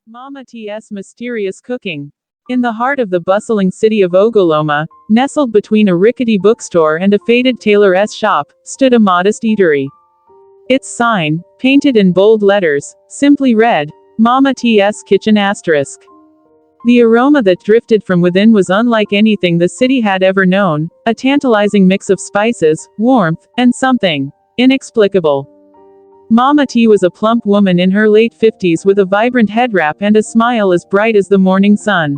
Mama T's mysterious cooking. In the heart of the bustling city of Ogoloma, nestled between a rickety bookstore and a faded tailor's shop, stood a modest eatery. Its sign, painted in bold letters, simply read, Mama T's Kitchen ***. The aroma that drifted from within was unlike anything the city had ever known, a tantalizing mix of spices, warmth, and something inexplicable. Mama T was a plump woman in her late 50s with a vibrant head wrap and a smile as bright as the morning sun.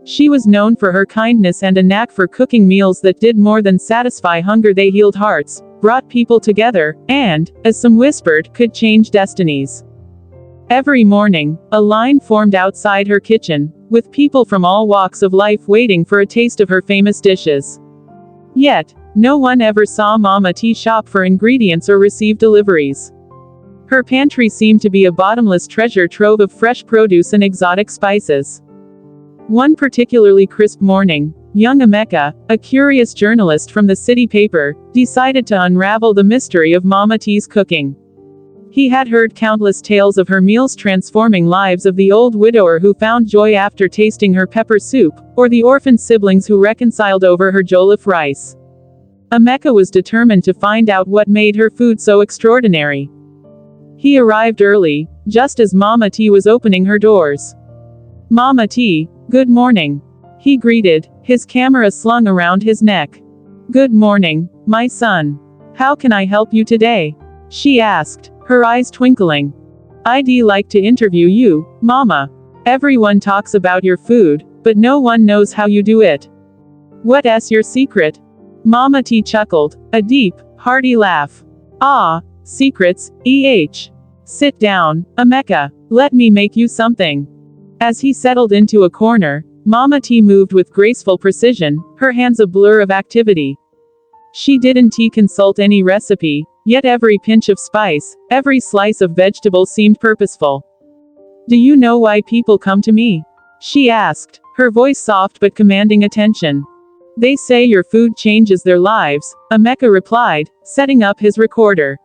She was known for her kindness and a knack for cooking meals that did more than satisfy hunger. They healed hearts, brought people together, and, as some whispered, could change destinies. Every morning, a line formed outside her kitchen, with people from all walks of life waiting for a taste of her famous dishes. Yet, no one ever saw Mama T shop for ingredients or receive deliveries. Her pantry seemed to be a bottomless treasure trove of fresh produce and exotic spices. One particularly crisp morning, young Emeka, a curious journalist from the city paper, decided to unravel the mystery of Mama T's cooking. He had heard countless tales of her meals transforming lives, of the old widower who found joy after tasting her pepper soup, or the orphaned siblings who reconciled over her jollof rice. Emeka was determined to find out what made her food so extraordinary. He arrived early, just as Mama T was opening her doors. "Mama T, good morning," he greeted, his camera slung around his neck. "Good morning, my son. How can I help you today?" she asked, her eyes twinkling. "I'd like to interview you, Mama. Everyone talks about your food, but no one knows how you do it. What's your secret?" Mama T chuckled, a deep, hearty laugh. "Ah, secrets, Sit down, Emeka. Let me make you something." As he settled into a corner, Mama T moved with graceful precision, her hands a blur of activity. She didn't consult any recipe, yet every pinch of spice, every slice of vegetable seemed purposeful. "Do you know why people come to me?" she asked, her voice soft but commanding attention. "They say your food changes their lives," Emeka replied, setting up his recorder.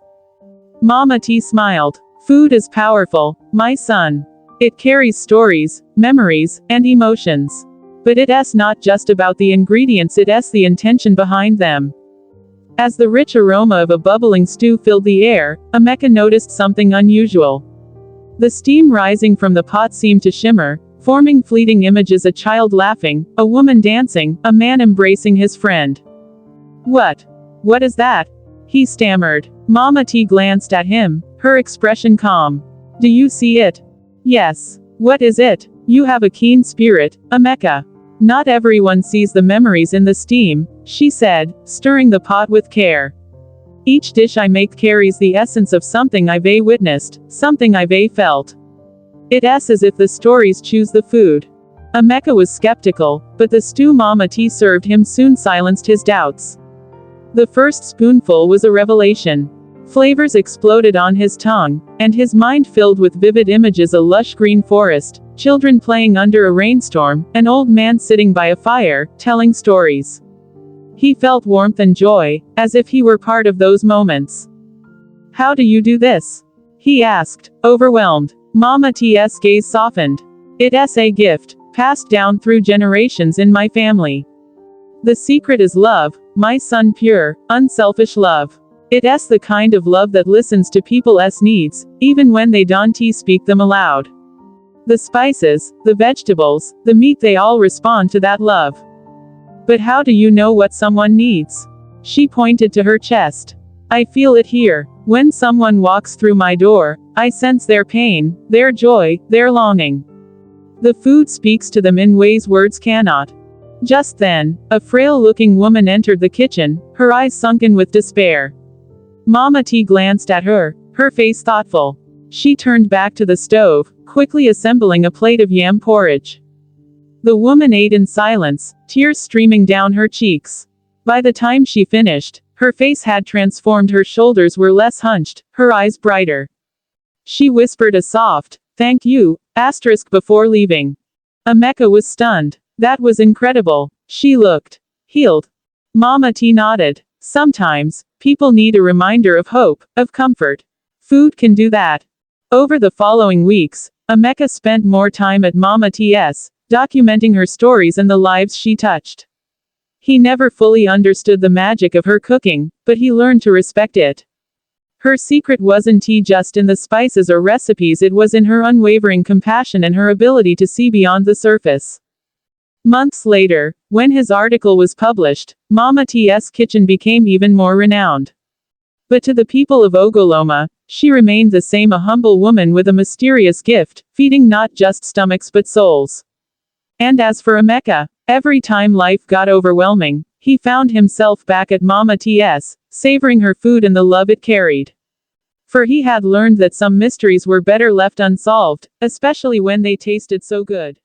Mama T smiled. "Food is powerful, my son. It carries stories, memories, and emotions. But it's not just about the ingredients, it's the intention behind them." As the rich aroma of a bubbling stew filled the air, Emeka noticed something unusual. The steam rising from the pot seemed to shimmer, forming fleeting images: a child laughing, a woman dancing, a man embracing his friend. What is that?" he stammered. Mama T glanced at him, her expression calm. "Do you see it?" "Yes. What is it?" "You have a keen spirit, Emeka. Not everyone sees the memories in the steam," she said, stirring the pot with care. "Each dish I make carries the essence of something I've witnessed, something I've felt. It's as if the stories choose the food." Emeka was skeptical, but the stew Mama T served him soon silenced his doubts. The first spoonful was a revelation. Flavors exploded on his tongue, and his mind filled with vivid images: a lush green forest, children playing under a rainstorm, an old man sitting by a fire, telling stories. He felt warmth and joy, as if he were part of those moments. "How do you do this?" he asked, overwhelmed. Mama T's gaze softened. "It's a gift, passed down through generations in my family. The secret is love, my son, pure, unselfish love. It's the kind of love that listens to people's needs, even when they don't speak them aloud. The spices, the vegetables, the meat, they all respond to that love." "But how do you know what someone needs?" She pointed to her chest. "I feel it here. When someone walks through my door, I sense their pain, their joy, their longing. The food speaks to them in ways words cannot." Just then, a frail-looking woman entered the kitchen, her eyes sunken with despair. Mama T glanced at her, her face thoughtful. She turned back to the stove, quickly assembling a plate of yam porridge. The woman ate in silence, tears streaming down her cheeks. By the time she finished, her face had transformed. Her shoulders were less hunched, her eyes brighter. She whispered a soft, "Thank you," before leaving. Emeka was stunned. That was incredible. She looked healed. Mama T nodded. Sometimes, people need a reminder of hope, of comfort. Food can do that. Over the following weeks, Emeka spent more time at Mama T's, documenting her stories and the lives she touched. He never fully understood the magic of her cooking, but he learned to respect it. Her secret wasn't just in the spices or recipes, it was in her unwavering compassion and her ability to see beyond the surface. Months later, when his article was published, Mama T's kitchen became even more renowned. But to the people of Ogoloma, she remained the same, a humble woman with a mysterious gift, feeding not just stomachs but souls. And as for Emeka, every time life got overwhelming, he found himself back at Mama T's, savoring her food and the love it carried. For he had learned that some mysteries were better left unsolved, especially when they tasted so good.